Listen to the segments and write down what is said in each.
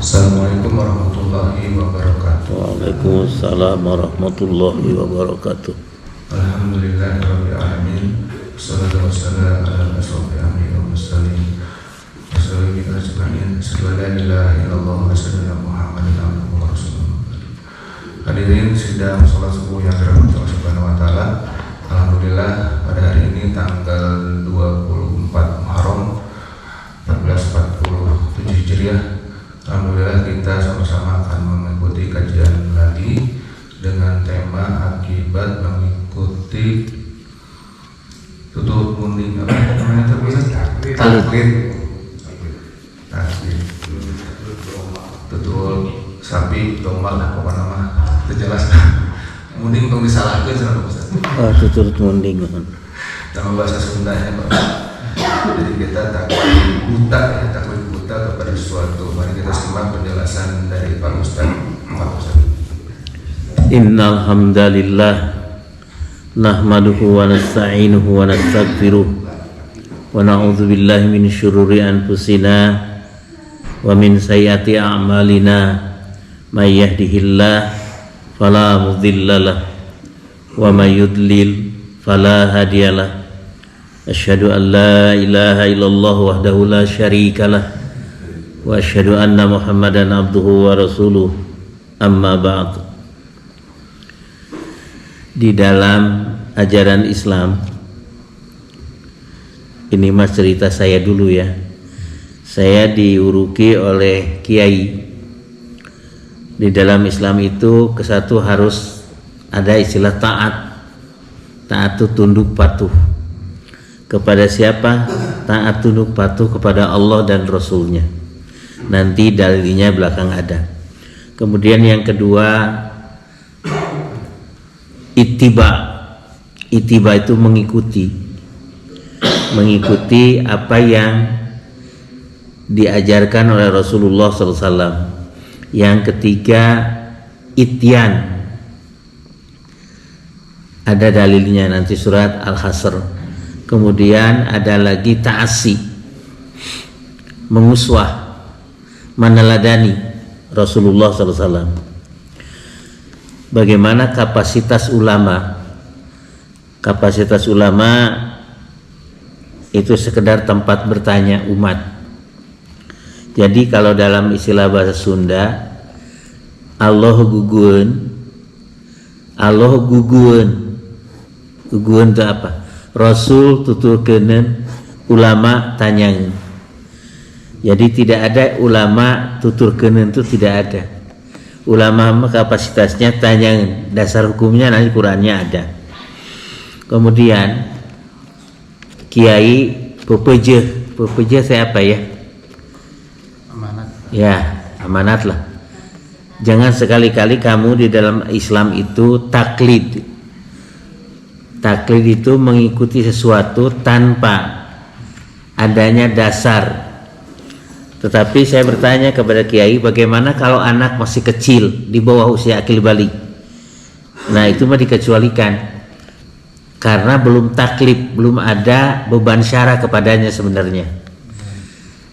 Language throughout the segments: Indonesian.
Assalamualaikum warahmatullahi wabarakatuh. Waalaikumsalam warahmatullahi wabarakatuh. Alhamdulillahirabbil alamin. Wassalatu wassalamu ala asyrofil anbiya'i wal mursalin. Wassalamu ajma'in. Asyhadu an la ilaha illallah wa asyhadu anna Muhammadan abduhu wa rasuluh. Hadirin sidang salat subuh yang dirahmati Allah Subhanahu wa taala. Alhamdulillah pada hari ini tanggal 24 Muharram 1447 Hijriah. Alhamdulillah kita sama-sama akan mengikuti kajian lagi dengan tema akibat mengikuti tutur munding apa namanya taklid tutur sapi domba apa nama terjelas munding kalau disalahkan sama Ustaz. Tutur munding Nama bahasa Sundanya Pak. Jadi kita taklid buta kepada sesuatu. Mari kita simak penjelasan dari Pak Ustaz. Innal hamdalillah nahmaduhu wa nasta'inuhu wa nastaghfiruh wa na'udzu billahi min syururi anfusina wa min sayyiati a'malina may yahdihillah fala mudhillalah wa may yudlil fala hadiyalah. Asyhadu an la ilaha illallah wahdahu la syarikalah wa asyhadu anna Muhammadan abduhu wa rasuluh. Amma ba'd. Di dalam ajaran Islam, ini mas cerita saya dulu ya. Saya diuruki oleh kiai. Di dalam Islam itu kesatu harus ada istilah taat. Taat itu tunduk patuh. Kepada siapa? Taat tunduk patuh kepada Allah dan Rasulnya. Nanti dalilnya belakang ada. Kemudian yang kedua, ittiba. Ittiba itu mengikuti apa yang diajarkan oleh Rasulullah SAW. Yang ketiga, ityan. Ada dalilnya nanti surat Al-Hasr. Kemudian ada lagi ta'asi, menguswah, meneladani Rasulullah SAW. Bagaimana kapasitas ulama? Kapasitas ulama itu sekedar tempat bertanya umat. Jadi kalau dalam istilah bahasa Sunda, Allah gugun itu apa? Rasul tuturkeun, ulama tanyain. Jadi tidak ada ulama tuturkeun itu tidak ada. Ulama kapasitasnya tanyain, dasar hukumnya nanti Qur'annya ada. Kemudian kiai pepeje saya apa ya? Amanat. Ya, amanat lah. Jangan sekali-kali kamu di dalam Islam itu taklid. Taklid itu mengikuti sesuatu tanpa adanya dasar. Tetapi saya bertanya kepada kiai, bagaimana kalau anak masih kecil di bawah usia akil balik? Nah itu mah dikecualikan karena belum taklid, belum ada beban syara kepadanya sebenarnya.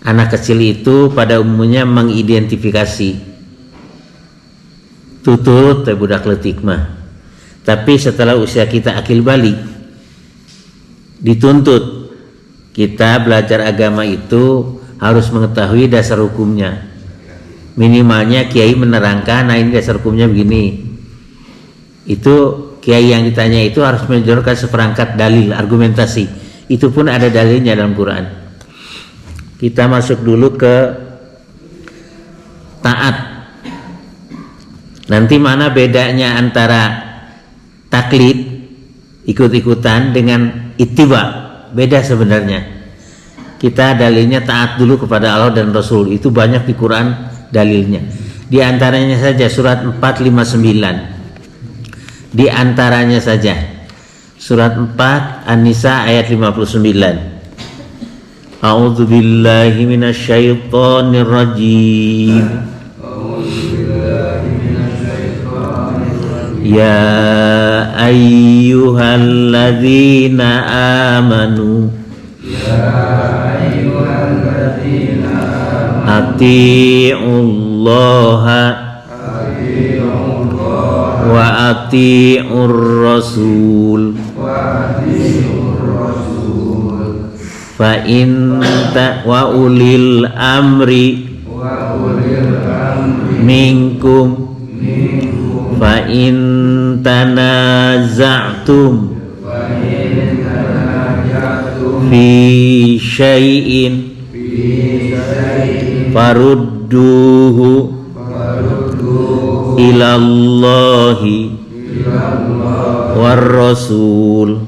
Anak kecil itu pada umumnya mengidentifikasi tutut budak leutik mah. Tapi setelah usia kita akil balik, dituntut kita belajar agama itu harus mengetahui dasar hukumnya. Minimalnya kiai menerangkan, nah ini dasar hukumnya begini. Itu kiai yang ditanya itu harus menunjukkan seperangkat dalil, argumentasi. Itu pun ada dalilnya dalam Quran. Kita masuk dulu ke taat. Nanti mana bedanya antara taklid, ikut-ikutan dengan ittiba? Beda sebenarnya. Kita dalilnya taat dulu kepada Allah dan Rasul. Itu banyak di Quran dalilnya. Di antaranya saja surat 459. Di antaranya saja surat 4 An-Nisa ayat 59. A'udzu billahi minasyaitonir rajim. Ya ayyuhalladzina amanu atiullaha wa atiur rasul fa in wa ulil amri minkum fa in tanaza'tum fi syai'in farudduhu ilallahi war rasul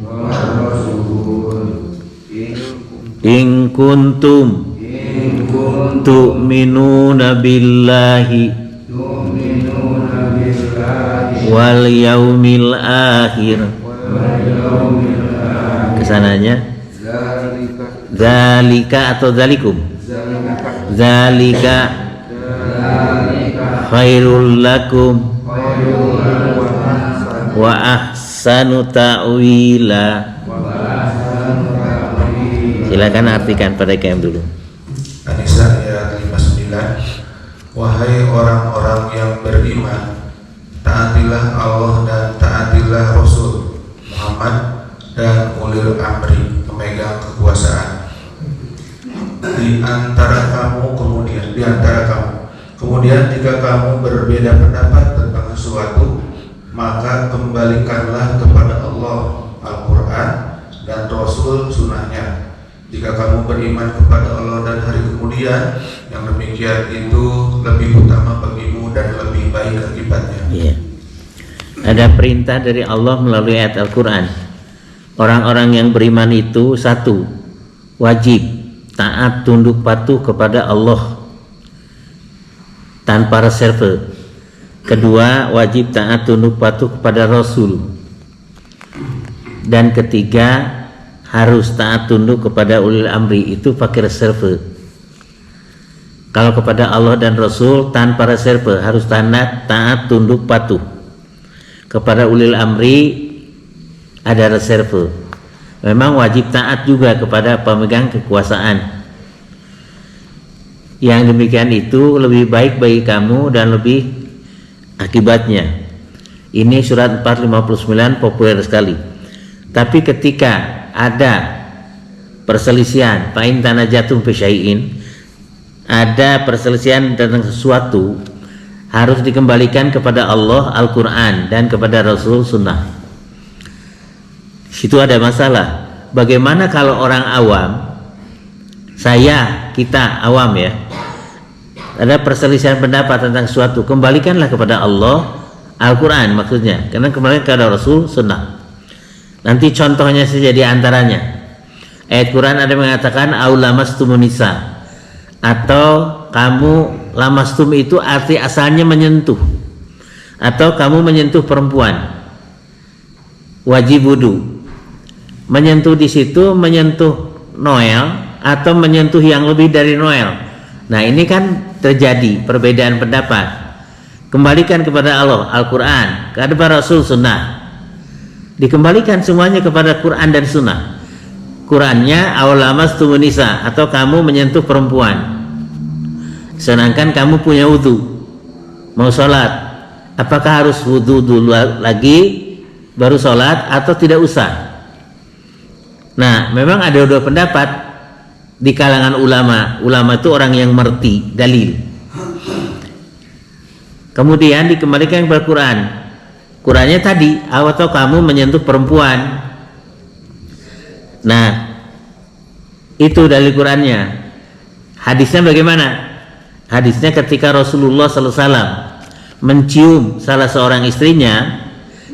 in kuntum tu'minuna billahi wal yaumil akhir. Kesananya zalika atau zalikum, zalika khairul lakum wa ahsanu ta'wila. Silakan artikan pada KM dulu. An-Nisa ayat 59. Wahai orang-orang yang beriman, taatilah Allah dan taatilah Rasul Muhammad dan ulil amri, pemegang kekuasaan di antara kamu. Kemudian jika kamu berbeda pendapat tentang sesuatu, maka kembalikanlah kepada Allah Al-Quran dan Rasul sunnahnya. Jika kamu beriman kepada Allah dan hari kemudian, yang demikian itu lebih utama bagimu dan lebih baik akibatnya. Yeah. Ada perintah dari Allah melalui ayat Al-Quran. Orang-orang yang beriman itu satu, wajib taat tunduk patuh kepada Allah tanpa reserve. Kedua, wajib taat tunduk patuh kepada Rasul. Dan ketiga, harus taat tunduk kepada ulil amri, itu pakai reserve. Kalau kepada Allah dan Rasul tanpa reserve, harus taat tunduk patuh. Kepada ulil amri ada reserve. Memang wajib taat juga kepada pemegang kekuasaan. Yang demikian itu lebih baik bagi kamu dan lebih akibatnya. Ini surat 459 populer sekali. Tapi ketika ada perselisihan, fa'in tanajatum fi syai'in, ada perselisihan tentang sesuatu, harus dikembalikan kepada Allah Al-Quran dan kepada Rasul Sunnah. Situ ada masalah. Bagaimana kalau orang awam, kita awam ya, ada perselisihan pendapat tentang sesuatu, kembalikanlah kepada Allah Al-Quran maksudnya, karena kembalikan kepada Rasul Sunnah. Nanti contohnya saja di antaranya. Ayat Quran ada mengatakan aulamastumun nisa, atau kamu lamastum itu arti asalnya menyentuh, atau kamu menyentuh perempuan. Wajib wudu. Menyentuh di situ menyentuh Noel atau menyentuh yang lebih dari Noel. Nah, ini kan terjadi perbedaan pendapat. Kembalikan kepada Allah Al-Quran, kepada Rasul Sunnah. Dikembalikan semuanya kepada Quran dan Sunnah. Qurannya aulamastumun nisa, atau kamu menyentuh perempuan. Sedangkan kamu punya wudu, mau sholat, apakah harus wudu dulu lagi baru sholat atau tidak usah? Nah, memang ada dua pendapat di kalangan ulama. Ulama itu orang yang mengerti dalil. Kemudian dikembalikan kepada Quran. Qurannya tadi, atau kamu menyentuh perempuan. Nah, itu dari Qurannya. Hadisnya bagaimana? Hadisnya ketika Rasulullah SAW mencium salah seorang istrinya,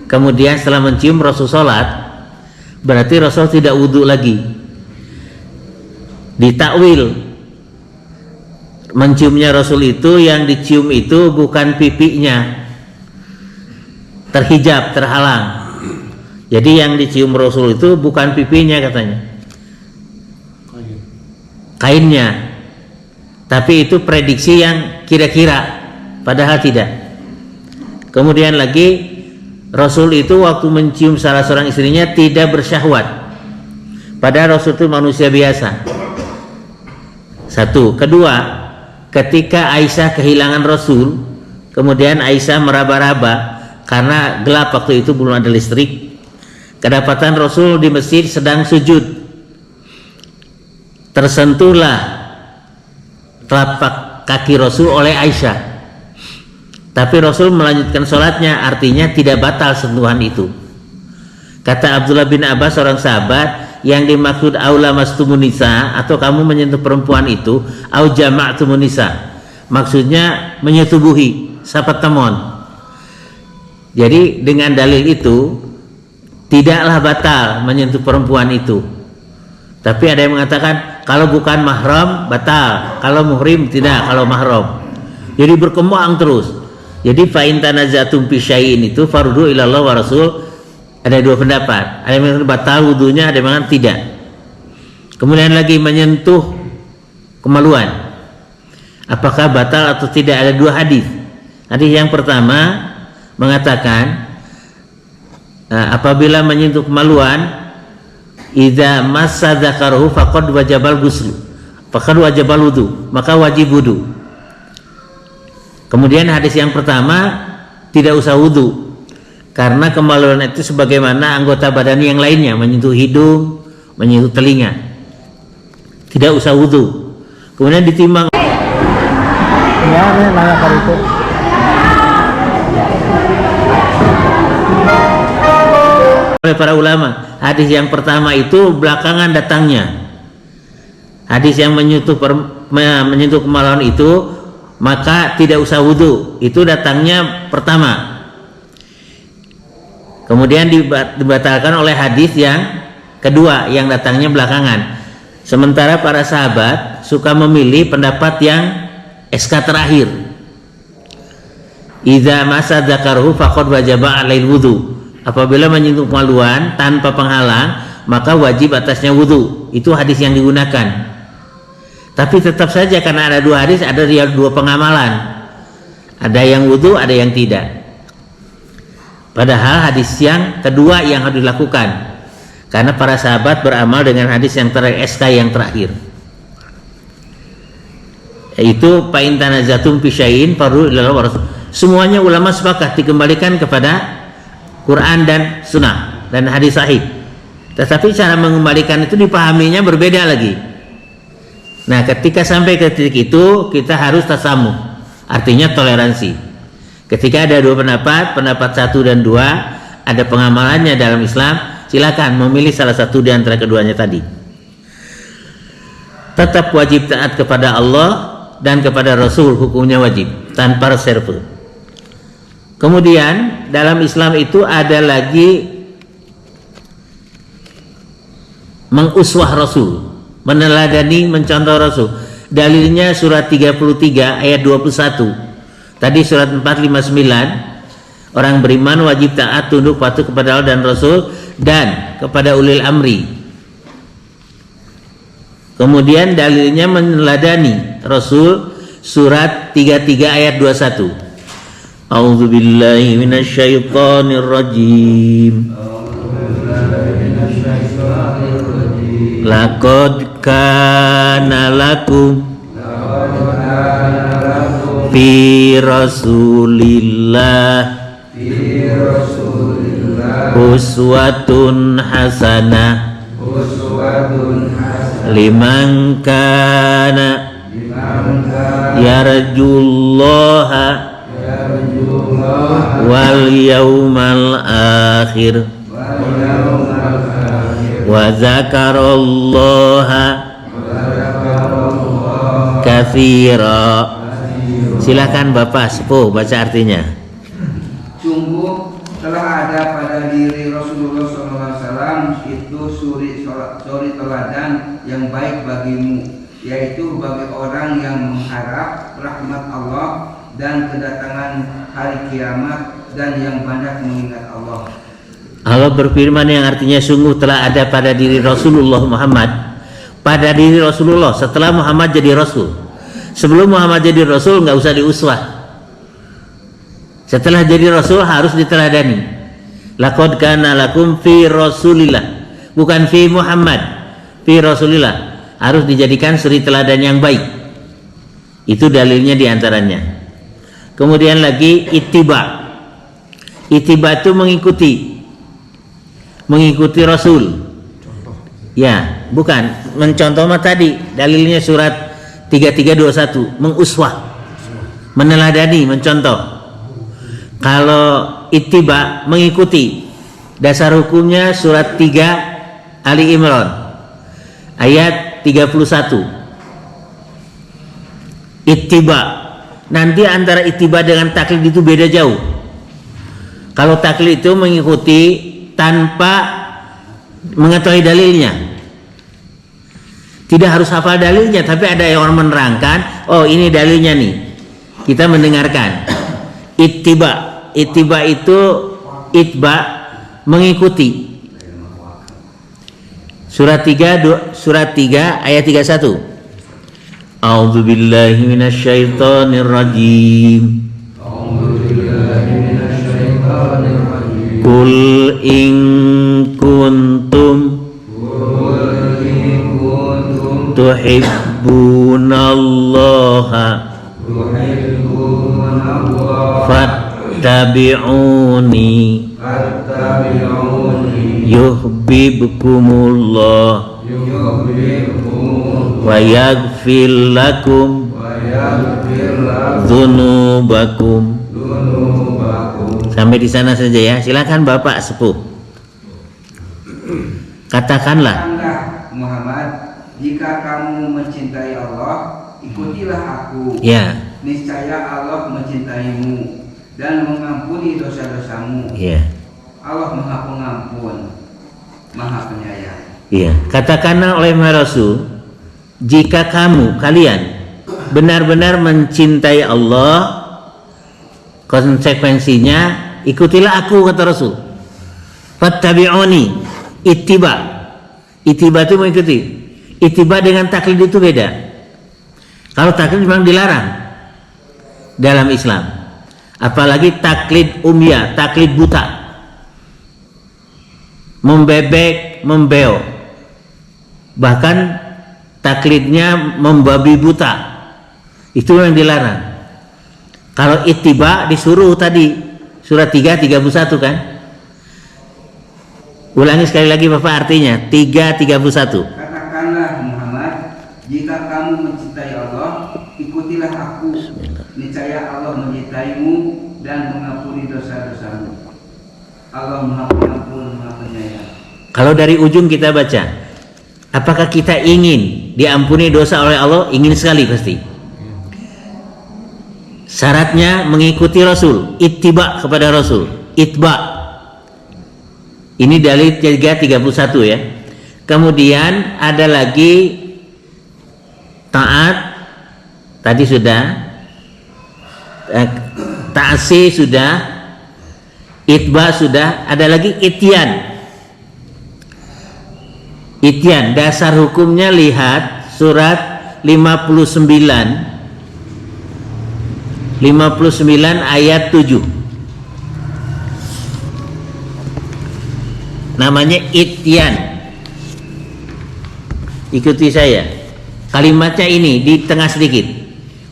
kemudian setelah mencium Rasul sholat, berarti Rasul tidak wudhu lagi. Ditakwil, menciumnya Rasul itu, yang dicium itu bukan pipinya, terhijab, terhalang. Jadi yang dicium Rasul itu bukan pipinya katanya, kainnya. Tapi itu prediksi yang kira-kira, padahal tidak. Kemudian lagi, Rasul itu waktu mencium salah seorang istrinya tidak bersyahwat, padahal Rasul itu manusia biasa. Satu. Kedua, ketika Aisyah kehilangan Rasul, kemudian Aisyah meraba-raba karena gelap waktu itu, belum ada listrik. Kedapatan Rasul di masjid sedang sujud. Tersentuhlah telapak kaki Rasul oleh Aisyah. Tapi Rasul melanjutkan sholatnya, artinya tidak batal sentuhan itu. Kata Abdullah bin Abbas, seorang sahabat, yang dimaksud aula mastumun nisa, atau kamu menyentuh perempuan itu, au jama'tumun nisa, maksudnya menyetubuhi, sapatamon. Jadi dengan dalil itu tidaklah batal menyentuh perempuan itu. Tapi ada yang mengatakan kalau bukan mahram batal, kalau muhrim tidak, kalau mahram. Jadi berkembang terus. Jadi fa in tanazatum fi syai'in itu fardu ila Allah wa Rasul. Ada dua pendapat. Ada yang mengatakan batal wudunya, ada yang mengatakan tidak. Kemudian lagi menyentuh kemaluan. Apakah batal atau tidak? Ada dua hadis. Hadis yang pertama mengatakan apabila menyentuh kemaluan, idza massa dzakarahu faqad wajabal ghusl, faqad wajabal wudu, maka wajib wudu. Kemudian hadis yang pertama tidak usah wudu, karena kemaluan itu sebagaimana anggota badan yang lainnya, menyentuh hidung, menyentuh telinga, tidak usah wudu. Kemudian ditimbang oleh para ulama. Hadis yang pertama itu belakangan datangnya. Hadis yang menyentuh kemaluan itu maka tidak usah wudu, itu datangnya pertama. Kemudian dibatalkan oleh hadis yang kedua yang datangnya belakangan. Sementara para sahabat suka memilih pendapat yang SK terakhir. Idza masa dzakaruhu faqad wajaba alail wudu. Apabila menyentuh kemaluan tanpa penghalang, maka wajib atasnya wudu. Itu hadis yang digunakan. Tapi tetap saja karena ada dua hadis, ada dua pengamalan. Ada yang wudu, ada yang tidak. Padahal hadis yang kedua yang harus dilakukan, karena para sahabat beramal dengan hadis yang SK yang terakhir, yaitu fa in tanazatum fi syai'in fardu ila Allah wa Rasul. Semuanya ulama sepakat dikembalikan kepada Quran dan Sunnah dan hadis sahih. Tetapi cara mengembalikan itu dipahaminya berbeda lagi. Nah, ketika sampai ke titik itu kita harus tasamuh, artinya toleransi. Ketika ada dua pendapat, pendapat 1 dan 2, ada pengamalannya dalam Islam, silakan memilih salah satu di antara keduanya tadi. Tetap wajib taat kepada Allah dan kepada Rasul, hukumnya wajib tanpa reserve. Kemudian dalam Islam itu ada lagi menguswah Rasul, meneladani, mencontoh Rasul. Dalilnya surat 33 ayat 21. Tadi surat 459, orang beriman wajib taat, tunduk patuh kepada Allah dan Rasul dan kepada ulil amri. Kemudian dalilnya meneladani Rasul, surat 33 ayat 21. A'udzu billahi minasyaitonir rajim. Laqad kana lakum fi Rasulillah uswatun hasanah liman kana yarjullaha wal yawmal akhir wa zakarallaha katsira. Silakan Bapak Sepuh baca artinya. Sungguh telah ada pada diri Rasulullah SAW itu suri teladan yang baik bagimu, yaitu bagi orang yang mengharap rahmat Allah dan kedatangan hari kiamat dan yang banyak mengingat Allah. Allah berfirman yang artinya sungguh telah ada pada diri Rasulullah Muhammad, pada diri Rasulullah setelah Muhammad jadi Rasul. Sebelum Muhammad jadi Rasul nggak usah diuswah. Setelah jadi Rasul harus diteladani. Laqad kana lakum fi Rasulillah, bukan fi Muhammad, fi Rasulillah. Harus dijadikan suri teladan yang baik. Itu dalilnya diantaranya. Kemudian lagi ittiba. Ittiba itu mengikuti Rasul. Ya, bukan mencontoh mah tadi dalilnya surat 3321, menguswah, meneladani, mencontoh. Kalau ittiba mengikuti, dasar hukumnya surat 3 Ali Imran ayat 31. Ittiba, nanti antara ittiba dengan taklid itu beda jauh. Kalau taklid itu mengikuti tanpa mengetahui dalilnya, tidak harus hafal dalilnya, tapi ada yang orang menerangkan, oh ini dalilnya nih, kita mendengarkan. Ittiba itu itba, mengikuti. Surat 3 ayat 31. A'udzu billahi minasyaitonir rajim. Qul in kuntum tuhibbunallaha fattabi'uni yuhibbukumullah wa yaghfir lakum dzunubakum. Sampai di sana saja ya. Silakan Bapak Sepuh. Katakanlah, Muhammad, jika kamu mencintai Allah, ikutilah aku. Ya. Niscaya Allah mencintaimu dan mengampuni dosa-dosamu. Ya. Allah Maha Pengampun, Maha Penyayang. Iya, katakanlah oleh Rasul, jika kalian benar-benar mencintai Allah, konsekuensinya ikutilah aku, kata Rasul. Fattabi'uni, ittiba itu mengikuti. Ittiba dengan taklid itu beda. Kalau taklid memang dilarang dalam Islam, apalagi taklid umya, taklid buta, membebek, membeo, bahkan taklidnya membabi buta, itu yang dilarang. Kalau ittiba disuruh tadi surat 3:31 kan? Ulangi sekali lagi Bapak artinya 3:31. Katakanlah Muhammad, jika kamu mencintai Allah, ikutilah aku. Niscaya Allah mencintaimu dan mengampuni dosa-dosamu. Allah Maha Pengampun, Maha Penyayang. Kalau dari ujung kita baca, apakah kita ingin diampuni dosa oleh Allah? Ingin sekali pasti. Syaratnya mengikuti Rasul, ittiba kepada Rasul, itba. Ini dalil 3:31 ya. Kemudian ada lagi taat, tadi sudah, ta'asi sudah, itba sudah, ada lagi ityan. Ityan, dasar hukumnya lihat surat 59 ayat 7. Namanya ityan. Ikuti saya. Kalimatnya ini di tengah sedikit.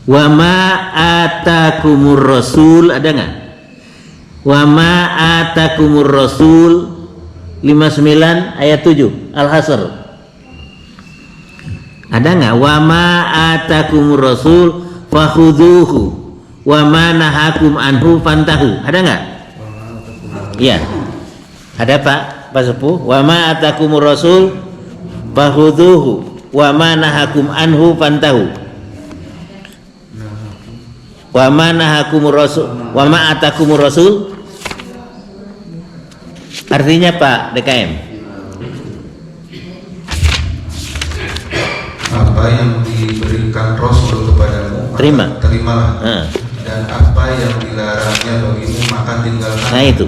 Wa ma atakumur rasul, ada enggak? Wa ma atakumur rasul 59 ayat 7 Al-Hasr. Ada enggak? Wa ma atakumur rasul fakhudhuhu wa ma nahakum anhu fantahu. Ada enggak? Iya. Ada Pak Sepuh? Wa ma atakumur rasul fakhudhuhu wa ma nahakum anhu fantahu. Wa ma nahakumur rasul wa ma atakumur rasul artinya Pak DKM, apa yang diberikan Rasul kepadamu, terima. Terimalah. Dan apa yang dilarangnya bagimu, maka tinggalkan. Nah itu,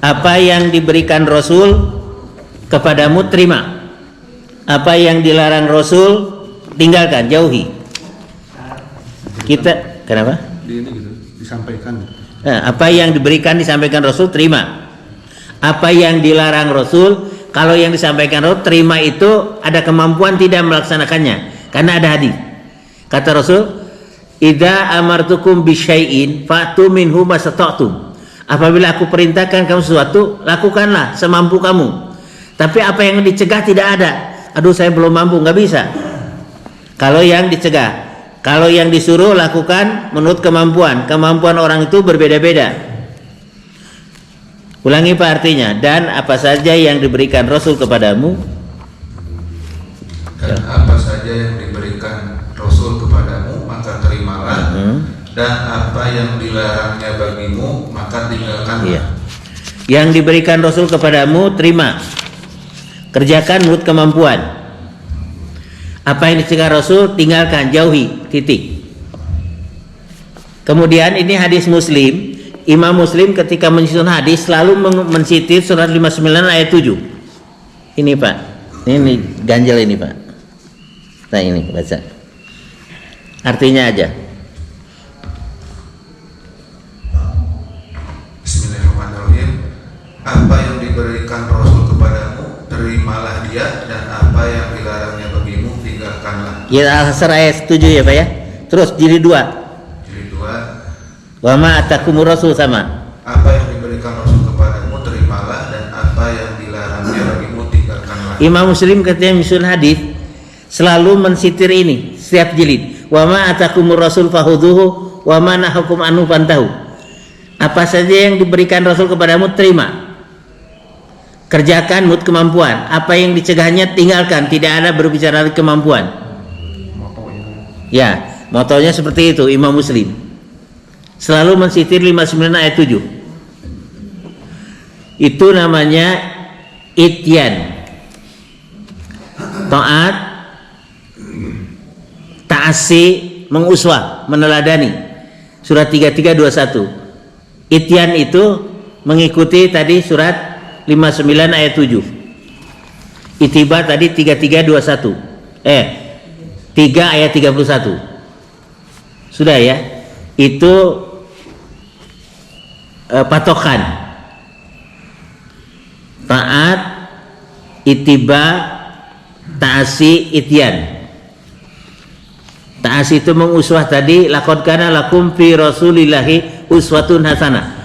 apa yang diberikan Rasul kepadamu terima, apa yang dilarang Rasul tinggalkan, jauhi. Kita kenapa? Ini gitu, disampaikan. Apa yang diberikan disampaikan Rasul terima, apa yang dilarang Rasul, kalau yang disampaikan Rasul terima itu ada kemampuan tidak melaksanakannya, karena ada hadis. Kata Rasul, idza amartukum bisyai'in fa'tu minhu mastata'tum. Apabila aku perintahkan kamu sesuatu, lakukanlah semampu kamu. Tapi apa yang dicegah tidak ada. Aduh, saya belum mampu, nggak bisa. Kalau yang dicegah, kalau yang disuruh lakukan menurut kemampuan. Kemampuan orang itu berbeda-beda. Ulangi Pak artinya. Dan apa saja yang diberikan Rasul kepadamu, dan apa saja yang diberikan Rasul kepadamu maka terimalah, dan apa yang dilarangnya bagimu maka tinggalkanlah. Iya. Yang diberikan Rasul kepadamu terima, kerjakan menurut kemampuan. Apa yang dicegah Rasul tinggalkan, jauhi, titik. Kemudian ini hadis Muslim. Imam Muslim ketika menyusun hadis selalu mensitir surat 59 ayat 7. Ini Pak, ini ganjel ini Pak. Nah ini baca. Artinya aja. Bismillahirrahmanirrahim. Apa yang diberikan Rasul kepadamu terimalah dia, dan apa yang dilarangnya bagimu tinggalkanlah. Ya Al-Hasr ayat 7 ya Pak ya. Terus jilid 2. Jilid 2. Wa ma atakumur rasul sama. Apa yang diberikan Rasul kepadamu terimalah, dan apa yang dilarangnya bagimu tinggalkanlah. Imam Muslim ketika menyusun hadis selalu mensitir ini setiap jilid. Wa ma atakumur rasul fahuduhu wa ma nahakum anhu fantahu. Apa saja yang diberikan Rasul kepadamu terima, kerjakan menurut kemampuan. Apa yang dicegahnya tinggalkan. Tidak ada berbicara kemampuan. Ya, motonya seperti itu Imam Muslim. Selalu mensitir 59 ayat 7. Itu namanya ityan. Taat, ta'asi, menguswah, meneladani. Surat 3321. Ityan itu mengikuti tadi surat 59 ayat 7. Itiba tadi 3321. 3 ayat 31. Sudah ya? Itu patokan. Taat, itiba, ta'asi, ityan. Ta'asi itu menguswah tadi, laqad kana lakum fi rasulillahi uswatun hasanah.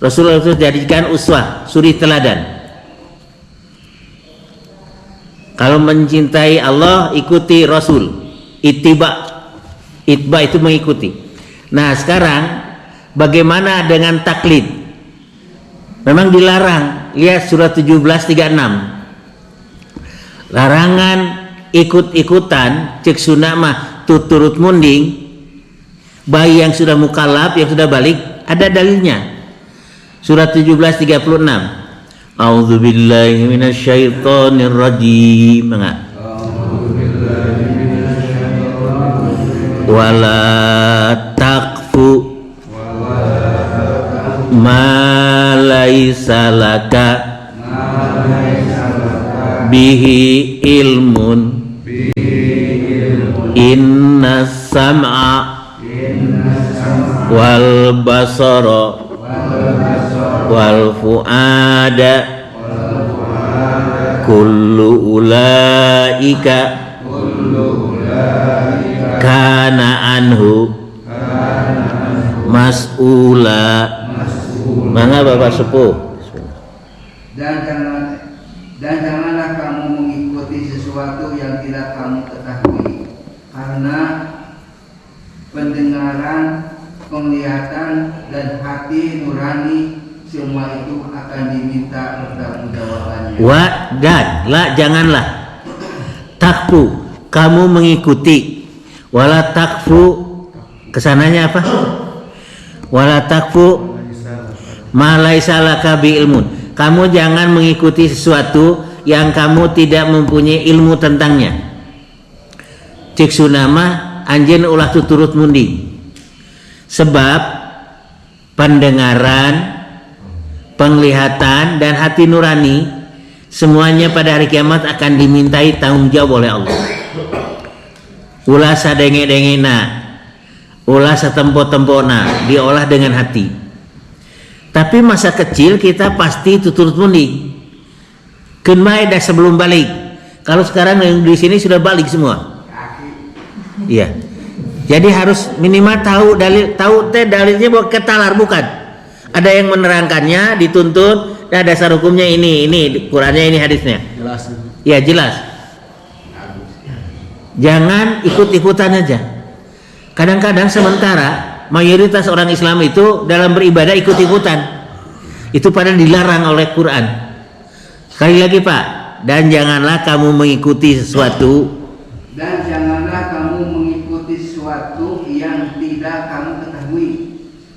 Rasulullah itu jadikan uswah, suri teladan. Kalau mencintai Allah, ikuti Rasul. Ittiba itu mengikuti. Nah sekarang bagaimana dengan taklid? Memang dilarang. Lihat surat 17:36. Larangan ikut-ikutan cek sunamah tuturut munding bayi yang sudah mukallaf, yang sudah balik, ada dalilnya. Surat 17:36. A'udzubillahi minasyaitonir rajim. Wala taqfu ma laisa laka bihi ilmun inna sam'a wal basara wal fuada kullu ulaika kana anhu mas'ula. Mangga Bapak Sepuh. Dan janganlah kamu mengikuti sesuatu yang tidak kamu ketahui, karena pendengaran, penglihatan, dan hati nurani semua itu akan diminta pertanggungjawabannya. Janganlah takfu, kamu mengikuti. Wala takfu, kesananya apa? Wala takfu ma laisa laka bi ilmun. Kamu jangan mengikuti sesuatu yang kamu tidak mempunyai ilmu tentangnya. Cek sunama anjeun ulah tuturut mundi. Sebab pendengaran, penglihatan, dan hati nurani semuanya pada hari kiamat akan dimintai tanggung jawab oleh Allah. Ulah sadenge-dengena, ulah satempo-tempona, diolah dengan hati. Tapi masa kecil kita pasti tuturut mundi. Kenmaedah sebelum balik. Kalau sekarang yang di sini sudah balik semua. Iya. Jadi harus minimal tahu dalilnya bukan ketalar, bukan. Ada yang menerangkannya, dituntut, dan dasar hukumnya ini Qurannya, ini hadisnya. Jelas. Ya jelas. Jangan ikut-ikutan aja. Kadang-kadang sementara mayoritas orang Islam itu dalam beribadah ikut-ikutan. Itu padahal dilarang oleh Quran. Sekali lagi Pak, dan janganlah kamu mengikuti sesuatu yang tidak kamu ketahui,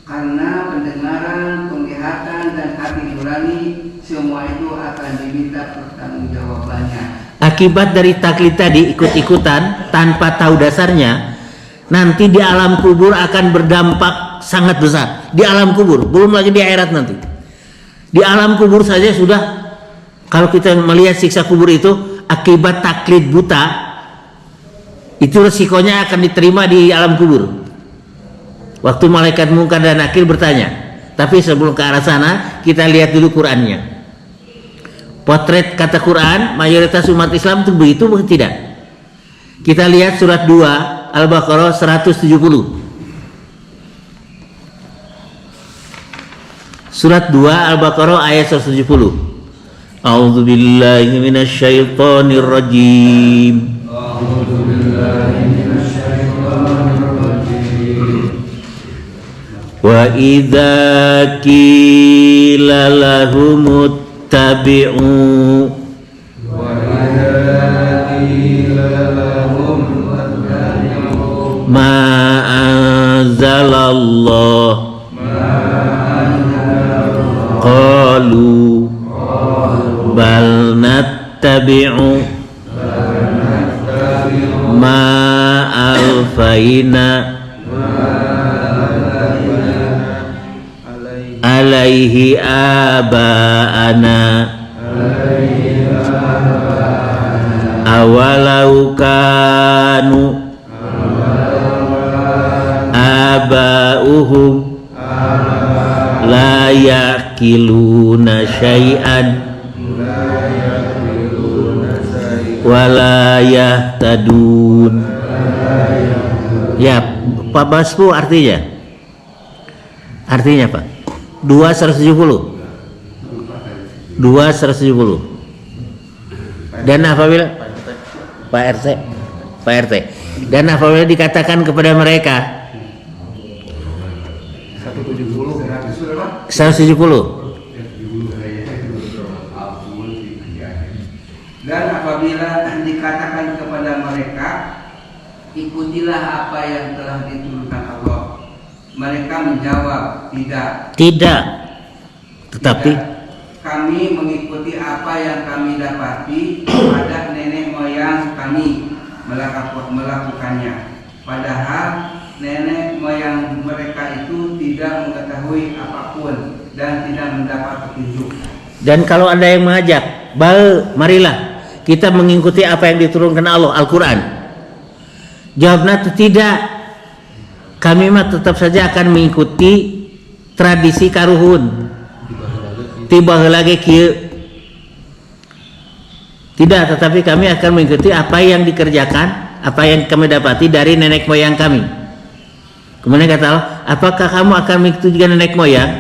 karena pendengaran, penglihatan, dan hati nurani semua itu akan diminta pertanggungjawabannya. Akibat dari taklid tadi, ikut-ikutan tanpa tahu dasarnya, nanti di alam kubur akan berdampak sangat besar. Di alam kubur, belum lagi di akhirat nanti. Di alam kubur saja sudah, kalau kita melihat siksa kubur itu akibat taklid buta, itu resikonya akan diterima di alam kubur. Waktu malaikat Munkar dan Nakir bertanya. Tapi sebelum ke arah sana, kita lihat dulu Qurannya. Potret kata Quran, mayoritas umat Islam itu begitu atau tidak? Kita lihat surat 2 Al-Baqarah 170. Surat 2 Al-Baqarah ayat 170. A'udzu billahi minasyaitonir rajim. Wa idza qila lahum ittabi'u ma anzalallah qalu bal nattabi'u ma alfaina alaihi aba'ana awalau kanu aba'uhum la yaqiluna syai'an wala yahtadun. Ya, Pak Baspu artinya Pak 2.170 dan apabila Pak RT dan apabila dikatakan kepada mereka 170 dan apabila dikatakan kepada mereka, ikutilah apa yang telah diturunkan Allah, mereka menjawab, tidak. Tetapi kami mengikuti apa yang kami dapati pada nenek moyang kami melakukannya, padahal nenek moyang mereka itu tidak mengetahui apapun dan tidak mendapat petunjuk. Dan kalau ada yang mengajak, marilah kita mengikuti apa yang diturunkan Allah, Al-Quran. Jawabnya tidak. Kami mah tetap saja akan mengikuti tradisi karuhun. Tiba lagi kieu. Tidak, tetapi kami akan mengikuti apa yang dikerjakan, apa yang kami dapati dari nenek moyang kami. Kemudian kata Allah, apakah kamu akan mengikuti juga nenek moyang?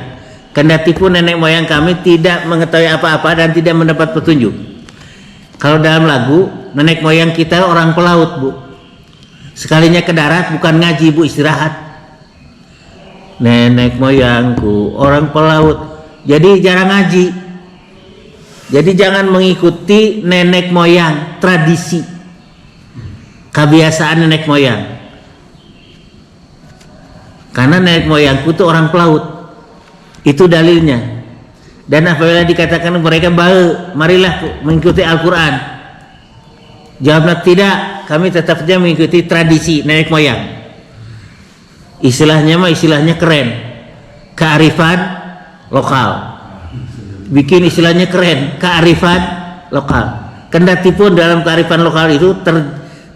Kendati pun nenek moyang kami tidak mengetahui apa-apa dan tidak mendapat petunjuk. Kalau dalam lagu, nenek moyang kita orang pelaut, Bu. Sekalinya ke darat bukan ngaji, Bu, istirahat. Nenek moyangku orang pelaut, jadi jarang ngaji. Jadi jangan mengikuti nenek moyang, tradisi, kebiasaan nenek moyang. Karena nenek moyangku itu orang pelaut. Itu dalilnya. Dan apabila dikatakan mereka marilah mengikuti Al-Quran, jawabnya tidak, kami tetap saja mengikuti tradisi nenek moyang. Istilahnya keren, kearifan lokal. Bikin istilahnya keren, kearifan lokal. Kendati pun dalam kearifan lokal itu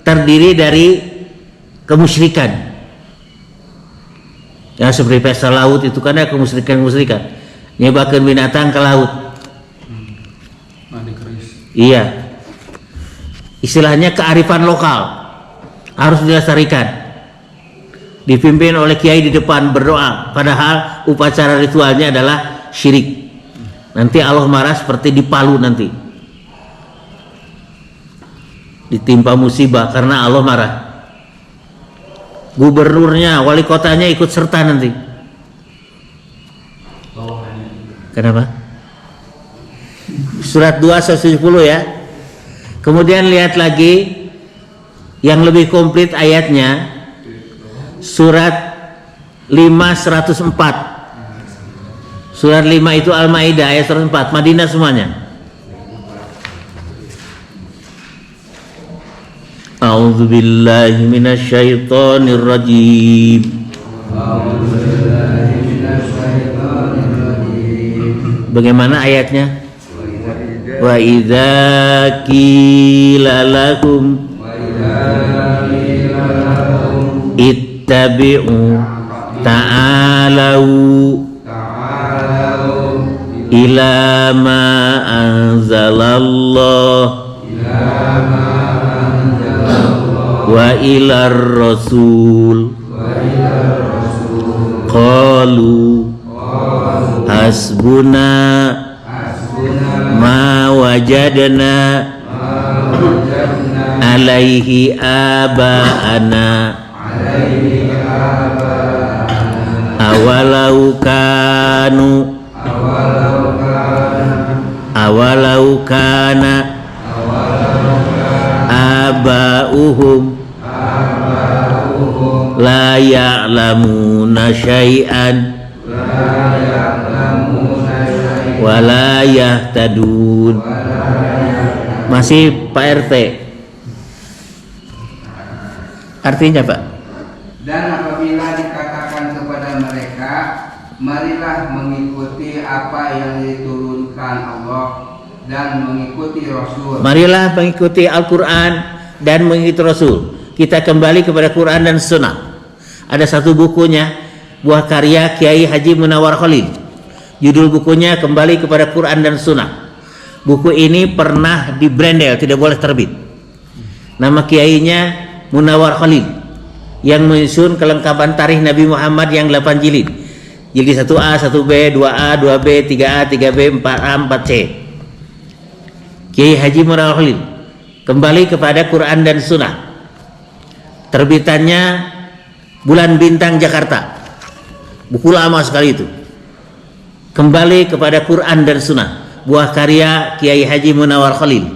terdiri dari kemusyrikan. Ya seperti pesta laut itu kan ada kemusyrikan. Nyebakan binatang ke laut. Iya. Istilahnya kearifan lokal harus dilestarikan. dipimpin oleh kiai di depan berdoa, padahal upacara ritualnya adalah syirik. Nanti Allah marah seperti di Palu nanti, ditimpa musibah karena Allah marah. Gubernurnya, wali kotanya ikut serta nanti. Kenapa? Surat 2 170 ya. Kemudian lihat lagi yang lebih komplit ayatnya, surat 5 104. Surat 5 itu Al-Maidah ayat 104, Madinah semuanya. A'udzu billahi minasyaitonir rajim. Bagaimana ayatnya? Wa idza qila lakum ittabi'u ta'alau ila ma anzalallah wa ilar rasul qalu hasbuna ma wajadna alaihi aba'ana awalau kana aba'uhum la ya'lamuna syai'an wa la yahtadun. Masih Pak RT. Artinya Pak, dan apabila dikatakan kepada mereka, marilah mengikuti apa yang diturunkan Allah dan mengikuti Rasul. Marilah mengikuti Al-Quran dan mengikuti Rasul. Kita kembali kepada Quran dan Sunnah. Ada satu bukunya, buah karya Kiai Haji Munawar Khalil. Judul bukunya Kembali kepada Quran dan Sunnah. Buku ini pernah dibrandel, tidak boleh terbit. Nama kiainya Munawar Khalil, yang menyusun kelengkapan tarikh Nabi Muhammad yang 8 jilid. Jilid 1A, 1B, 2A, 2B, 3A, 3B, 4A, 4C. Kiai Haji Munawar Khalil, Kembali kepada Quran dan Sunnah. Terbitannya Bulan Bintang Jakarta. Buku lama sekali itu. Kembali kepada Quran dan Sunnah, buah karya Kiai Haji Munawar Khalil.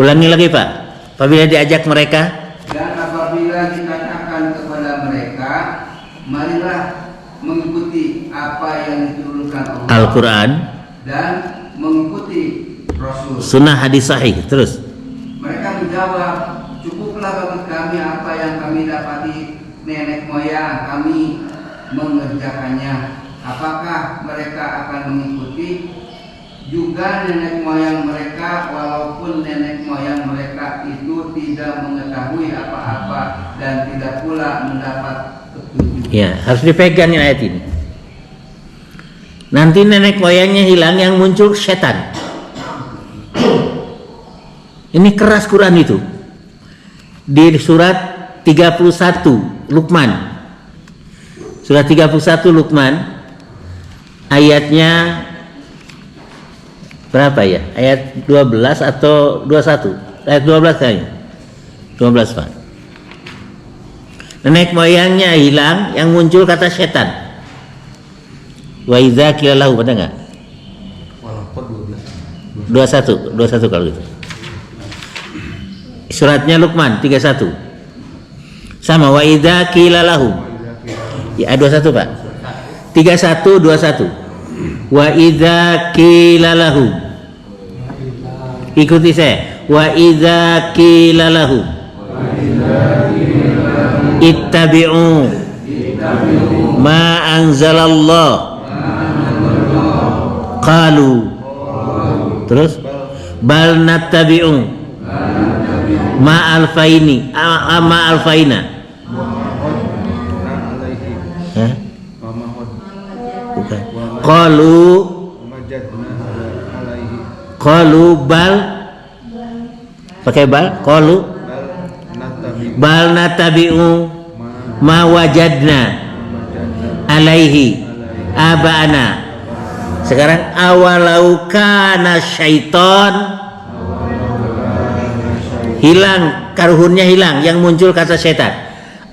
Ulangi lagi Pak. Apabila diajak mereka, dan apabila dikatakan kepada mereka, marilah mengikuti apa yang diturunkan Allah Al-Quran dan mengikuti Rasul. Sunnah hadis sahih. Terus Mereka menjawab, cukuplah bagi kami apa yang kami dapati nenek moyang kami mengerjakannya. Apakah mereka akan mengikuti juga nenek moyang mereka, walaupun nenek moyang mereka itu tidak mengetahui apa-apa dan tidak pula mendapat petunjuk. ya, harus dipegang ayat ini. Nanti nenek moyangnya hilang, yang muncul setan. Ini keras Quran itu. Di surat 31 Luqman. Surat 31 Luqman ayatnya berapa ya? Ayat 12 atau 21? Ayat 12 kayaknya. 12 Pak. Nenek moyangnya hilang, yang muncul kata setan. Wa idza qila lahu, ada enggak? 21 kalau gitu. Suratnya Luqman 31. Sama wa idza qila lahu. Ya 21 Pak. 31 21. Wa idza qila lahu. Ikuti saya. Wa idza qila lahu ittabi'u ma anzalallah qalu. Terus bal nattabi'u ma alfaini ama alfaina. Hah? Bukan. Qalu bal, pakai bal, qalu bal natabi'u ma wajadna alaihi aba'ana. Sekarang awalau kana syaiton, hilang, karuhunnya hilang, yang muncul kata syaitan.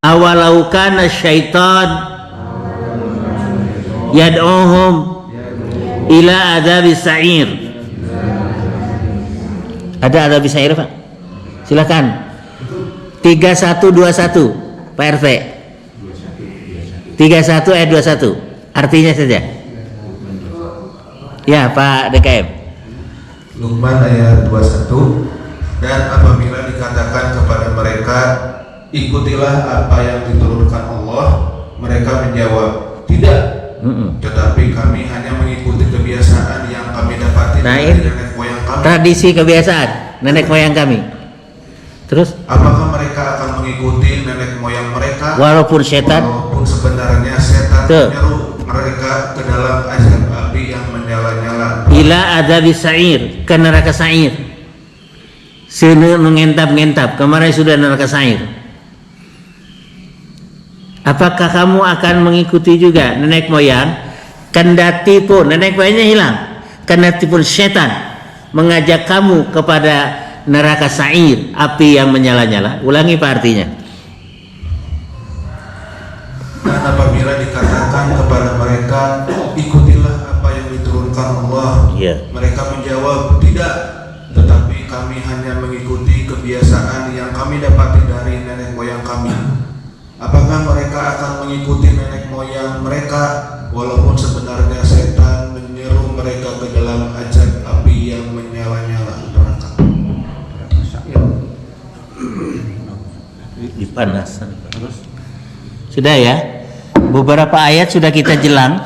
Awalau kana syaiton yad'uhum ila adzabis sa'ir. Ada adzabis sa'ir, Pak? Silakan. 3121 Pak RT. 31 ayat 21. Artinya saja. Ya, Pak DKM. Luqman ayat 21. Dan apabila dikatakan kepada mereka, ikutilah apa yang diturunkan Allah, mereka menjawab, tidak. Tetapi kami hanya mengikuti kebiasaan yang kami dapati dari nenek moyang kami. Tradisi kebiasaan nenek moyang kami. Terus? Apakah mereka akan mengikuti nenek moyang mereka? Walaupun setan. Walaupun sebenarnya setan menyeru mereka ke dalam azab api yang menyala-nyala. Ila adzabis sa'ir, ke neraka sa'ir. Sini mengentap-ngentap, kemarin sudah neraka sa'ir. Apakah kamu akan mengikuti juga nenek moyang? Kendati pun nenek moyangnya hilang, kendati pun setan mengajak kamu kepada neraka sa'ir, api yang menyala-nyala. Ulangi Pak artinya. Dan apabila dikatakan kepada mereka, ikutilah apa yang diturunkan Allah, mereka menjawab, tidak. Tetapi kami hanya mengikuti kebiasaan yang kami dapati dari nenek moyang kami. Apakah mereka akan mengikuti nenek moyang mereka, walaupun sebenarnya setan menyeru mereka ke dalam azab api yang menyala-nyala neraka. Dipanasan. Sudah ya? Beberapa ayat sudah kita jelang.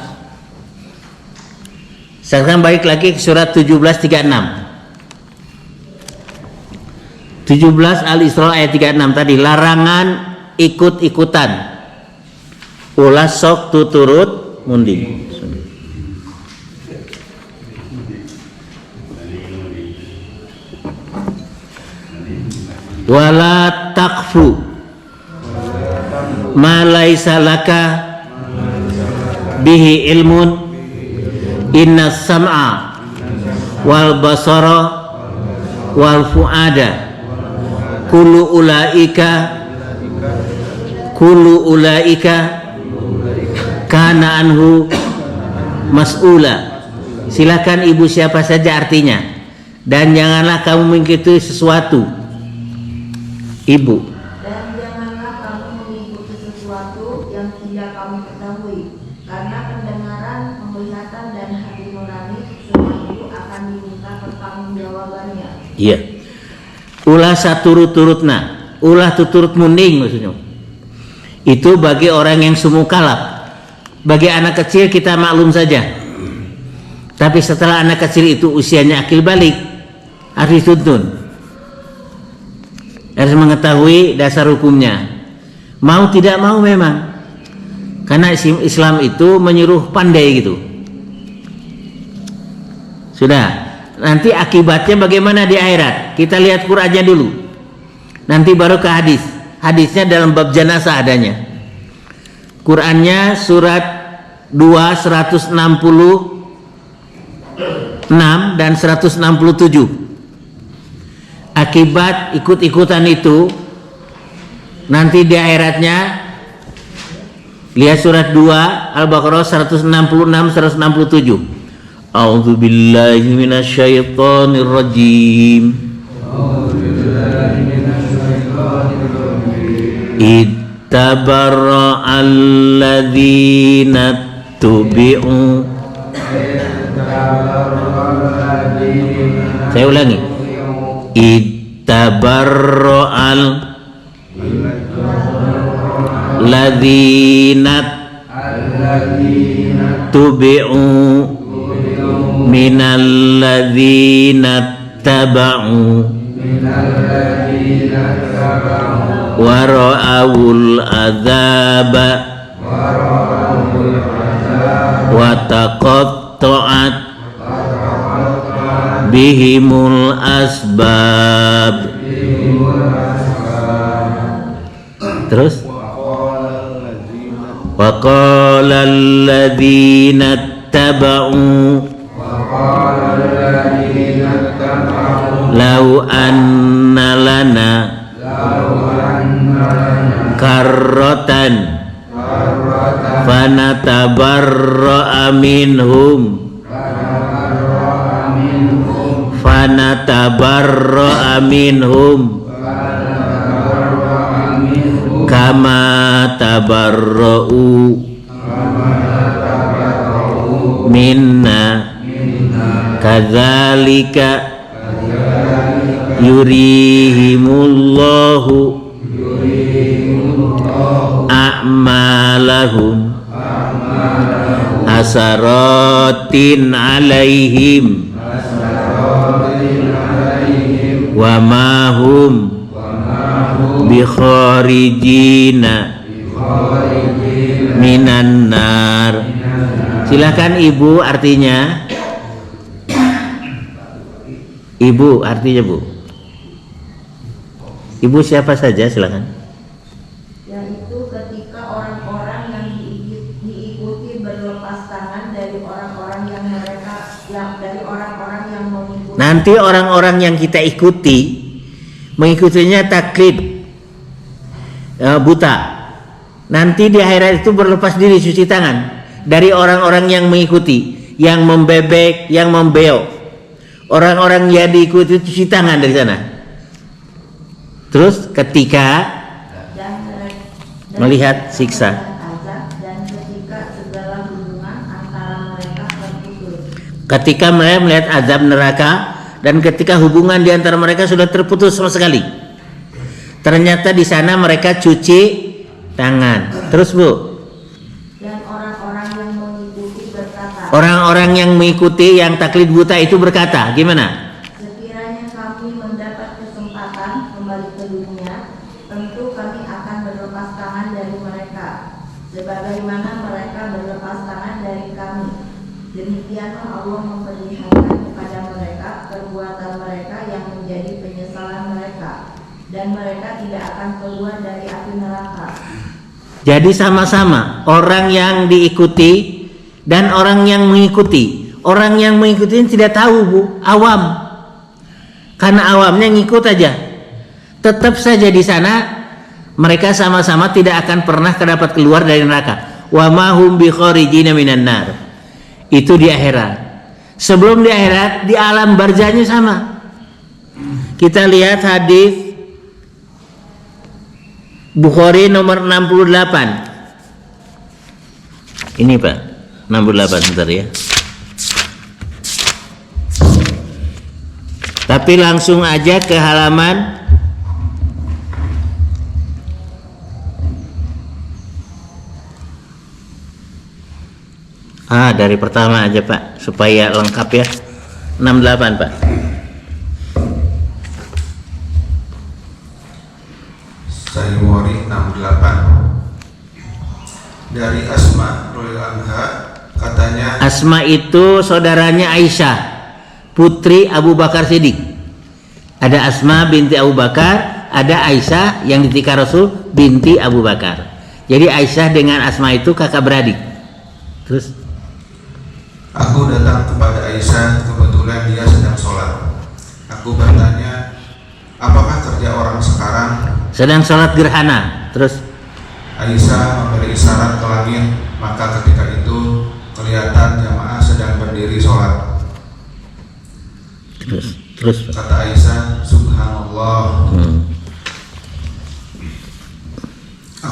Sekarang balik lagi ke surat 17:36. 17 Al-Isra ayat 36 tadi, larangan ikut-ikutan. Ulah sok tuturut munding. Wala taqfu ma laisa laka bihi ilmun inna sam'a wal basara wal fuada kullu ulaika kana anhu mas'ula. Silakan ibu siapa saja artinya, dan janganlah kamu mengikuti sesuatu. Ibu, dan janganlah kamu mengikuti sesuatu yang tidak kamu ketahui, karena pendengaran, penglihatan dan hati nurani semua itu akan diminta pertanggungjawabannya. iya. Ulah saturut-turutna, ulah tuturut munding maksudnya. Itu bagi orang yang sumukalaf. Bagi anak kecil kita maklum saja. Tapi setelah anak kecil itu usianya akil balik, harus dituntun, harus mengetahui dasar hukumnya. Mau tidak mau memang, karena Islam itu menyuruh pandai gitu. Sudah. Nanti akibatnya bagaimana di akhirat? Kita lihat Qur'annya dulu. Nanti baru ke hadis. Hadisnya dalam bab jenazah adanya. Qur'annya surat 2 166 dan 167. Akibat ikut-ikutan itu nanti di akhiratnya, lihat surat 2 Al-Baqarah 166 167. A'udzu billahi minasyaitonir rajim. Ittabarra'al ladzina tubi'u. Saya ulangi. Ittabarra'al ladzina tubi'u minal ladzina taba'u wa ra'awul adzaba wa taqatta'at bihimul asbab. Terus Wa qala alladhina ittaba'u law anna lana karratan fanatabarra'a minhum kama tabarra'u minna kadzalika yurihimullahu a'malahum hasaratin alaihim wa ma hum bi kharijina minan nar. Silakan Ibu, artinya. Ibu artinya Bu. Ibu siapa saja, silakan. Yaitu ketika orang-orang yang diikuti berlepas tangan dari orang-orang yang mengikuti. Nanti orang-orang yang kita ikuti mengikutinya taklid, buta. Nanti di akhirat itu berlepas diri, cuci tangan dari orang-orang yang mengikuti, yang membebek, yang membeok. Orang-orang yang diikuti cuci tangan dari sana. Terus ketika melihat siksa, dan ketika segala hubungan antara mereka terputus. ketika mereka melihat azab neraka dan ketika hubungan di antara mereka sudah terputus sama sekali. Ternyata di sana mereka cuci tangan. Terus Bu. Dan orang-orang yang mengikuti berkata. Orang-orang yang mengikuti yang taklid buta itu berkata, gimana? Sekiranya kami mendapat kesempatan kembali ke dunia, tentu kami akan berlepas tangan dari mereka, sebagaimana mereka berlepas tangan dari kami. Demikianlah Allah memperlihatkan kepada mereka perbuatan mereka yang menjadi penyesalan mereka, dan mereka tidak akan keluar dari api neraka. Jadi sama-sama orang yang diikuti dan orang yang mengikuti. Orang yang mengikuti tidak tahu Bu, awam. Karena awamnya ngikut aja. Tetap saja di sana mereka sama-sama tidak akan pernah dapat keluar dari neraka. Wa ma hum bi kharijina minan nar. Itu di akhirat. Sebelum di akhirat, di alam barzahnya sama. Kita lihat hadis Bukhari nomor 68. Ini Pak, 68 sebentar ya. Tapi langsung aja ke halaman dari pertama aja Pak, supaya lengkap ya. 68 Pak. Sahih Bukhari 68. Dari Asma radhiyallahu anha, katanya Asma itu saudaranya Aisyah, putri Abu Bakar Siddiq. Ada Asma binti Abu Bakar, ada Aisyah yang ditikah Rasul binti Abu Bakar. Jadi Aisyah dengan Asma itu kakak beradik. Terus aku datang kepada Aisyah, kebetulan dia sedang sholat. Aku bertanya, apakah kerja orang sekarang? sedang sholat gerhana. Terus Aisyah memberi isyarat ke langit, maka ketika itu kelihatan jamaah sedang berdiri sholat. Terus Kata Aisyah, subhanallah.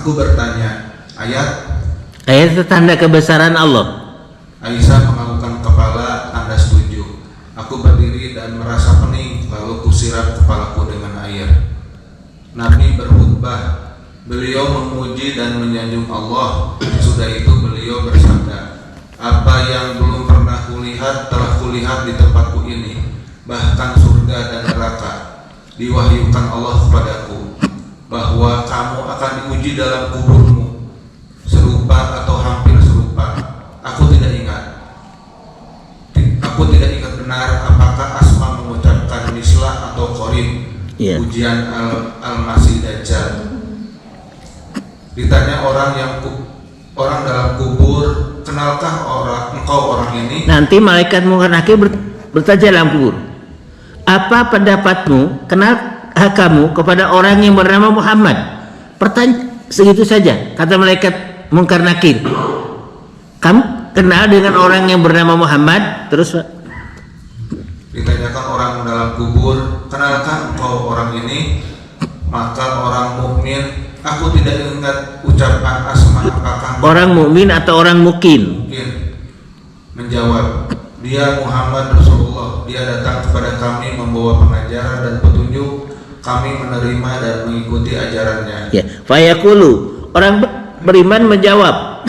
Aku bertanya, ayat itu tanda kebesaran Allah. Aisyah menganggukkan kepala, tanda setuju. Aku berdiri dan merasa pening, lalu kusiram kepalaku dengan air. Nabi berkhutbah. Beliau memuji dan menyanjung Allah. Sudah itu beliau bersabda, apa yang belum pernah kulihat telah kulihat di tempatku ini, bahkan surga dan neraka. Diwahyukan Allah kepadaku bahwa kamu akan diuji dalam kuburmu, serupa atau hampir serupa. Aku tidak ingat benar apakah Asma mengucapkan mislah atau qorib, ujian al-Masih Dajjal. Ditanya orang orang dalam kubur, kenalkah engkau orang ini? Nanti malaikat Munkar Nakir bertanya dalam kubur, apa pendapatmu, kenal kamu kepada orang yang bernama Muhammad? Pertanyaan segitu saja, kata malaikat Munkar Nakir. Kamu kenal dengan orang yang bernama Muhammad? Terus Pak, Ditanyakan orang dalam kubur, kenalkah engkau orang ini? Maka orang mukmin, aku tidak ingat ucapan asma apakah orang mukmin atau orang mukin? mungkin, menjawab, dia Muhammad Rasulullah, dia datang kepada kami membawa pengajaran dan petunjuk, kami menerima dan mengikuti ajarannya. Ya, fayaqulu, orang beriman menjawab,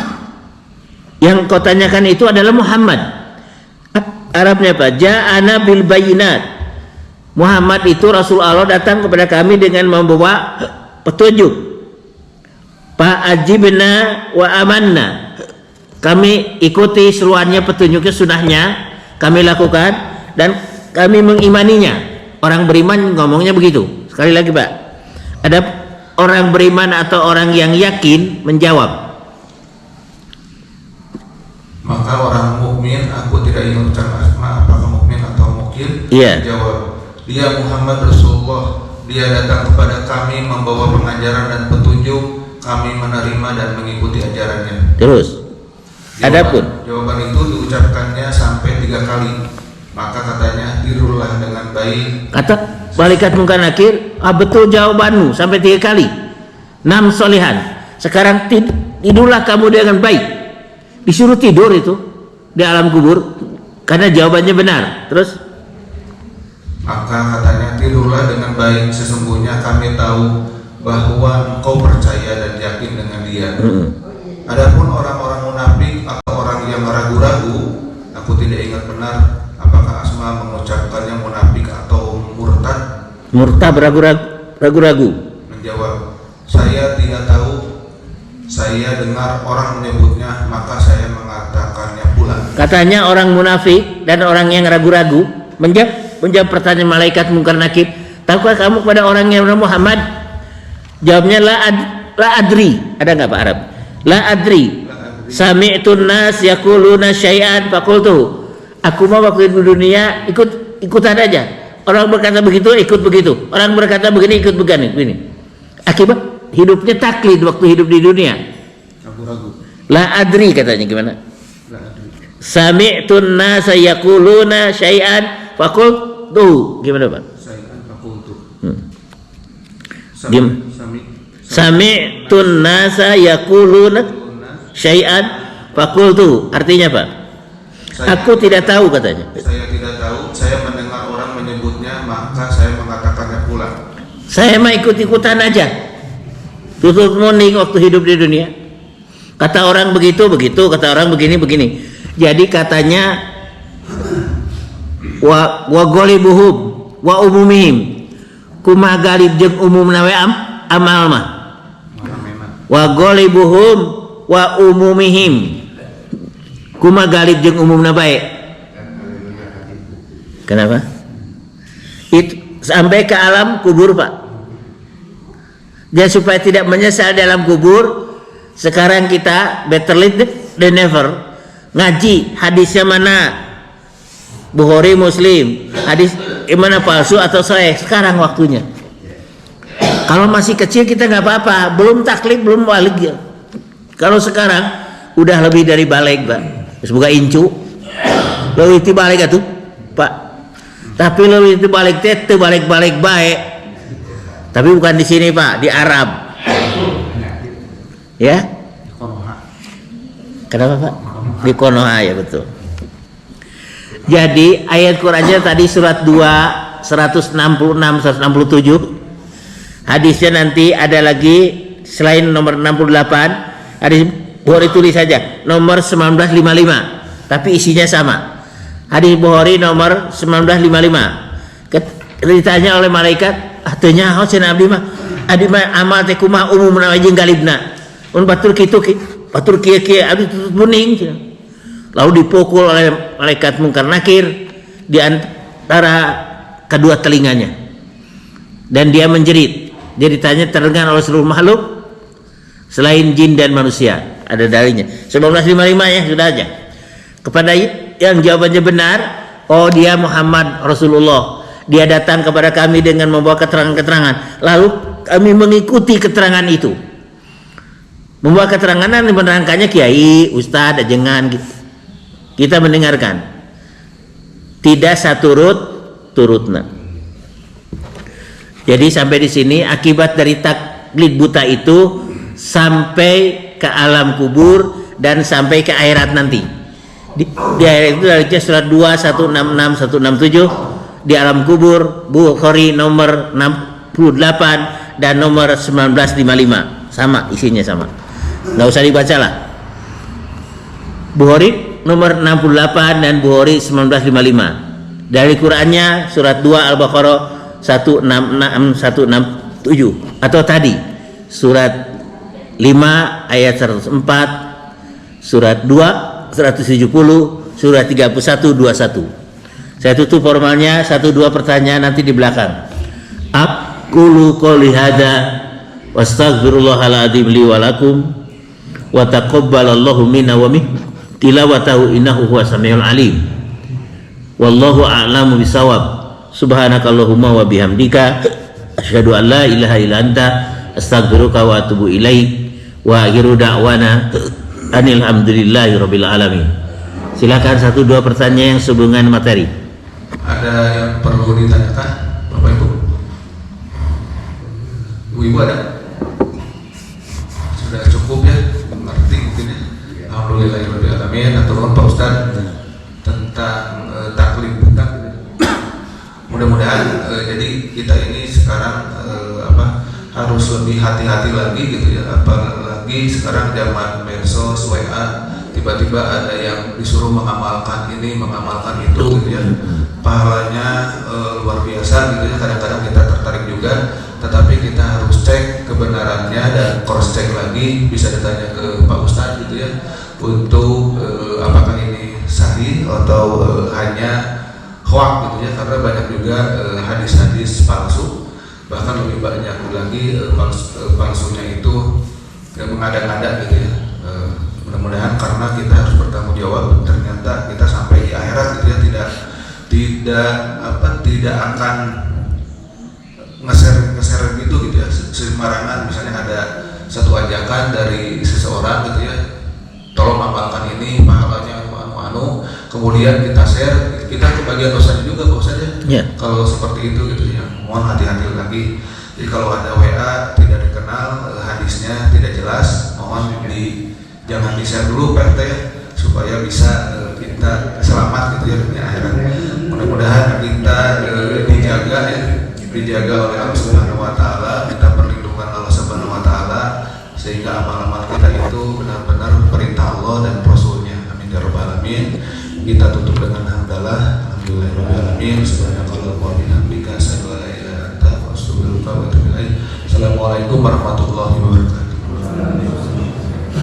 yang kau tanyakan itu adalah Muhammad. Arabnya apa? Ja'ana bil bayinat. Muhammad itu Rasul Allah datang kepada kami dengan membawa petunjuk. Fa'ajibna wa amanna. Kami ikuti seruannya, petunjuknya, sunahnya kami lakukan dan kami mengimaninya. Orang beriman ngomongnya begitu. Sekali lagi Pak, ada orang beriman atau orang yang yakin menjawab. Maka orang mukmin, aku tidak ingat ucapan asma apakah mukmin atau mukmin, Iya. menjawab, dia Muhammad Rasulullah, dia datang kepada kami membawa pengajaran dan petunjuk, kami menerima dan mengikuti ajarannya. Terus, adapun Jawaban itu diucapkannya sampai 3 kali. Maka katanya, tidurlah dengan baik. kata malaikat Munkar Nakir, betul jawabanmu sampai 3 kali. 6 solihan. Sekarang tidurlah kamu dengan baik. Disuruh tidur itu di alam kubur karena jawabannya benar. Terus Maka katanya, tidurlah dengan baik, sesungguhnya kami tahu bahwa engkau percaya dan yakin dengan dia. Adapun orang-orang munafik atau orang yang ragu-ragu, aku tidak ingat benar apakah Asma mengucapkannya munafik atau murtad. murtab, ragu-ragu. Menjawab, saya tidak tahu, saya dengar orang menyebutnya, maka saya mengatakannya pula. Katanya orang munafik dan orang yang ragu-ragu menjawab pertanyaan malaikat Munkar Nakir, tahukah kamu kepada orang yang bernama Muhammad? Jawabnya la adri. Ada nggak Pak Arab? La adri. Sami'tun nas yaquluna syai'an faqultu. Aku mau waktu di dunia ikutan aja. Orang berkata begitu, ikut begitu. Orang berkata begini, ikut begini. Akibat hidupnya taklid waktu hidup di dunia. Ragu-ragu. La adri katanya gimana? La adri. Sami'tun nasa yaquluna syai'an faqultu. Gimana Pak? Syai'an fakultu. Diam. Sami'tun nasa yaquluna syai'an faqultu. Artinya Pak? Aku tidak tahu katanya. Saya tidak tahu, saya mendengar orang menyebutnya, maka saya mengatakannya pula. Saya mah ikut-ikutan aja. Tutup morning waktu hidup di dunia. Kata orang begitu, kata orang begini. Jadi katanya wa golibuhum wa umumihim. Kumah galib jeung umum nawe amal mah. Wa golibuhum wa umumihim. Kumah galib jeung umumna bae. Kenapa? Itu sampai ke alam kubur Pak. Dan supaya tidak menyesal dalam kubur, sekarang kita better late than never. Ngaji hadisnya mana, Bukhari Muslim, hadis mana palsu atau sahih, sekarang waktunya. Kalau masih kecil kita nggak apa-apa, belum taklid, belum balik ya. Kalau sekarang udah lebih dari balik Pak, semoga incu lebih ti balik atuh Pak. Tapi lebih ti balik teh balik baik. Tapi bukan di sini Pak, di Arab. Ya? Konoha. Kenapa Pak? Di Konoha ya betul. Jadi ayat Qur'annya tadi surat 2 166 167. Hadisnya nanti ada lagi selain nomor 68, hadis Bukhari tulis saja nomor 1955, tapi isinya sama. Hadis Bukhari nomor 1955. Ditanya oleh malaikat, "Atunya hau cenah abdi mah amal teh kumaha umumna jeung galibna." Un batur kitu batur kieu abdi tutut bening. Lalu dipukul oleh malaikat Munkar Nakir di antara kedua telinganya. Dan dia menjerit. Jeritanya terdengar oleh seluruh makhluk selain jin dan manusia. ada dalilnya. 1955 ya sudah aja. Kepada yang jawabannya benar, oh dia Muhammad Rasulullah. Dia datang kepada kami dengan membawa keterangan-keterangan. Lalu kami mengikuti keterangan itu. Membawa keterangan dan menerangkannya kiai, ustadz, ajengan gitu. Kita mendengarkan. Tidak saturut-turutna. Jadi sampai di sini akibat dari taklid buta itu sampai ke alam kubur dan sampai ke akhirat nanti. Di akhirat itu dari surat 2 166 167 di alam kubur Bukhari nomor 68 dan nomor 1955 sama isinya sama. Nggak usah dibaca lah. Bukhari nomor 68 dan Bukhari 1955. Dari Qurannya surat 2 Al-Baqarah 166 167 atau tadi surat 5 ayat 104, surat 2 170, surat 31 21. Saya tutup formalnya 1-2 pertanyaan nanti di belakang. Aqulu qouli hadza wastaghfirullahal adzim li wa lakum wa taqabbalallahu minna wa min tilawatahu innahu huwas samiul alim. Wallahu a'lamu bisawab. Subhanakallahumma wa bihamdika asyhadu an la ilaha illa anta astaghfiruka wa atubu ilaik. Wa akhiru da'wana anil hamdulillahi rabbil alamin. Silakan 1-2 pertanyaan yang sehubungan materi. Ada yang perlu ditanyakan, Bapak Ibu? Ibu ada? Sudah cukup ya, mengerti mungkin ya. Alhamdulillahirobbilalamin. Atau Pak Ustadz tentang taklid buta. Mudah-mudahan jadi kita ini sekarang harus lebih hati-hati lagi gitu ya. Apalagi sekarang zaman medsos, WA, tiba-tiba ada yang disuruh mengamalkan ini, mengamalkan itu gitu ya. Pahalanya luar biasa gitu ya. Kadang-kadang kita tertarik juga, tetapi kita harus cek kebenarannya dan cross check lagi, bisa ditanya ke Pak Ustadz gitu ya, untuk apakah ini sahih atau hanya hoax gitu ya. Karena banyak juga hadis-hadis palsu, bahkan lebih banyak lagi palsunya itu mengada-ngada gitu ya. Mudah-mudahan karena kita harus bertanggung jawab, ternyata kita sampai di akhirat gitu ya tidak akan nge-share gitu ya sembarangan. Misalnya ada satu ajakan dari seseorang gitu ya, tolong amalkan ini, pahalanya anu, kemudian kita share, kita kebagian dosanya juga Pak Ustadz ya. Kalau seperti itu gitu ya, mohon hati-hati lagi. Jadi kalau ada WA tidak dikenal, hadisnya tidak jelas, mohon jangan di-share dulu Pak RT ya, supaya bisa kita selamat gitu ya di akhirat. Mudah-mudahan kita dijaga oleh Allah Subhanahu wa taala, kita perlindungan Allah Subhanahu wa taala, sehingga amal-amal kita itu benar-benar perintah Allah dan Rasulnya. Amin ya rabbal alamin. Kita tutup dengan hamdalah, alhamdulillahirabbil alamin. Subhanakallahumma wa bihamdika asyhadu an la ilaha illa anta astaghfiruka wa atubu ilaik. Assalamualaikum warahmatullahi wabarakatuh.